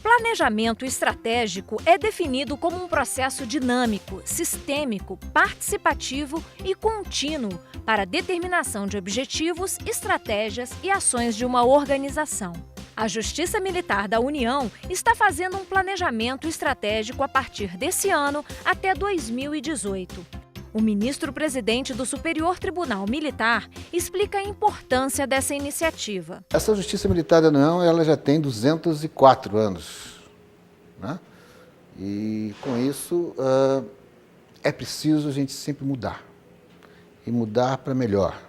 Planejamento estratégico é definido como um processo dinâmico, sistêmico, participativo e contínuo para a determinação de objetivos, estratégias e ações de uma organização. A Justiça Militar da União está fazendo um planejamento estratégico a partir desse ano até 2018. O ministro-presidente do Superior Tribunal Militar explica a importância dessa iniciativa. Essa Justiça Militar da União ela já tem 204 anos, né? E com isso é preciso a gente sempre mudar, e mudar para melhor.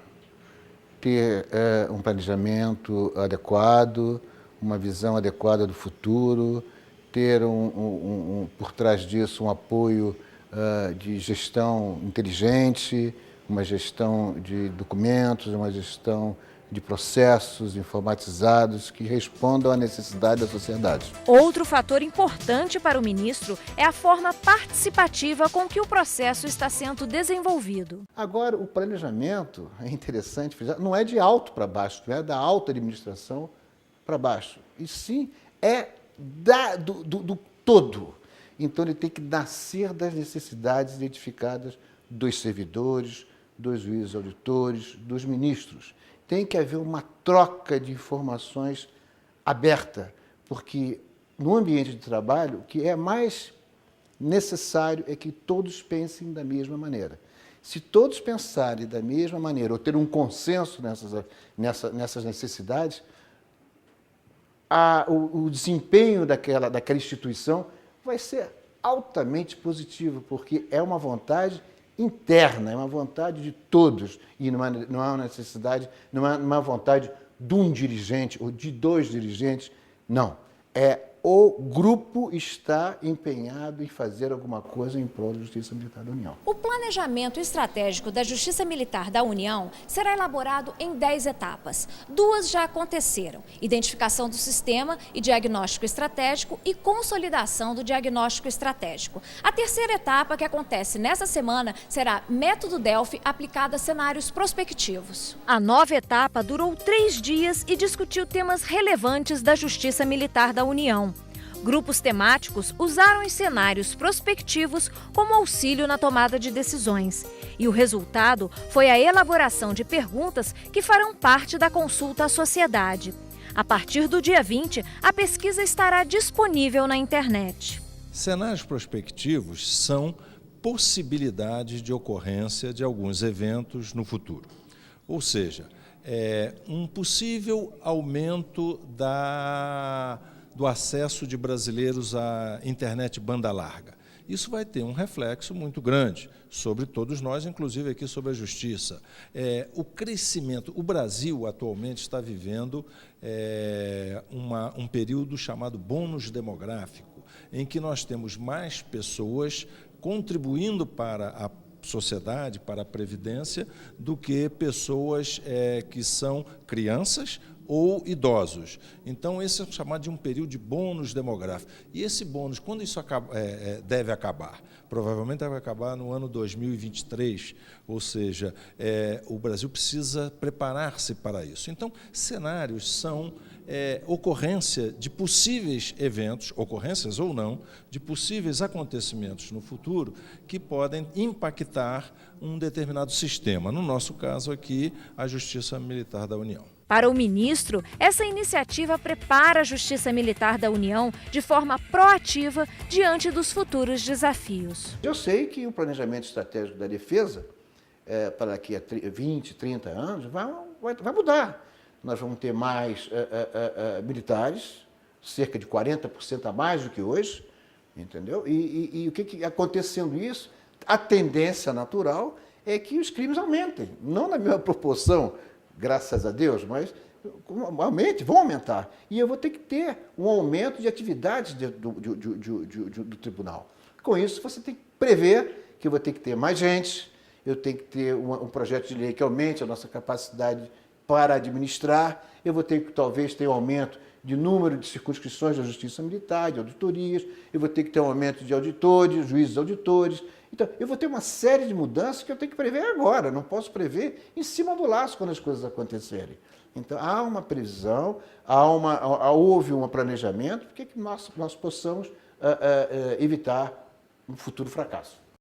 Ter um planejamento adequado, uma visão adequada do futuro, ter por trás disso um apoio de gestão inteligente, uma gestão de documentos, uma gestão de processos informatizados que respondam à necessidade da sociedade. Outro fator importante para o ministro é a forma participativa com que o processo está sendo desenvolvido. Agora, o planejamento, é interessante, não é de alto para baixo, não é da alta administração para baixo, e sim é do todo. Então, ele tem que nascer das necessidades identificadas dos servidores, dos juízes auditores, dos ministros. Tem que haver uma troca de informações aberta, porque no ambiente de trabalho, o que é mais necessário é que todos pensem da mesma maneira. Se todos pensarem da mesma maneira, ou ter um consenso nessas necessidades, o desempenho daquela instituição vai ser altamente positivo, porque é uma vontade interna, é uma vontade de todos, e não é uma necessidade, não é uma vontade de um dirigente ou de dois dirigentes, não. O grupo está empenhado em fazer alguma coisa em prol da Justiça Militar da União. O planejamento estratégico da Justiça Militar da União será elaborado em 10 etapas. 2 já aconteceram: identificação do sistema e diagnóstico estratégico e consolidação do diagnóstico estratégico. A terceira etapa, que acontece nessa semana, será método Delphi aplicado a cenários prospectivos. A nova etapa durou 3 dias e discutiu temas relevantes da Justiça Militar da União. Grupos temáticos usaram os cenários prospectivos como auxílio na tomada de decisões. E o resultado foi a elaboração de perguntas que farão parte da consulta à sociedade. A partir do dia 20, a pesquisa estará disponível na internet. Cenários prospectivos são possibilidades de ocorrência de alguns eventos no futuro. Ou seja, um possível aumento do acesso de brasileiros à internet banda larga. Isso vai ter um reflexo muito grande sobre todos nós, inclusive aqui sobre a Justiça. O crescimento, o Brasil atualmente está vivendo um período chamado bônus demográfico, em que nós temos mais pessoas contribuindo para a sociedade, para a Previdência, do que pessoas que são crianças ou idosos. Então, esse é chamado de um período de bônus demográfico. E esse bônus, quando isso deve acabar? Provavelmente deve acabar no ano 2023, ou seja, o Brasil precisa preparar-se para isso. Então, cenários são ocorrência de possíveis eventos, ocorrências ou não, de possíveis acontecimentos no futuro que podem impactar um determinado sistema. No nosso caso aqui, a Justiça Militar da União. Para o ministro, essa iniciativa prepara a Justiça Militar da União de forma proativa diante dos futuros desafios. Eu sei que o planejamento estratégico da defesa, para daqui a 20, 30 anos, vai mudar. Nós vamos ter mais militares, cerca de 40% a mais do que hoje, entendeu? E o que acontecendo isso, a tendência natural é que os crimes aumentem, não na mesma proporção, graças a Deus, mas vão aumentar. E eu vou ter que ter um aumento de atividades do tribunal. Com isso, você tem que prever que eu vou ter que ter mais gente, eu tenho que ter um projeto de lei que aumente a nossa capacidade para administrar, eu vou ter que talvez ter um aumento de número de circunscrições da Justiça Militar, de auditorias, eu vou ter que ter um aumento de auditores, juízes auditores. Então, eu vou ter uma série de mudanças que eu tenho que prever agora, não posso prever em cima do laço quando as coisas acontecerem. Então, há uma previsão, houve um planejamento, para que nós possamos evitar um futuro fracasso.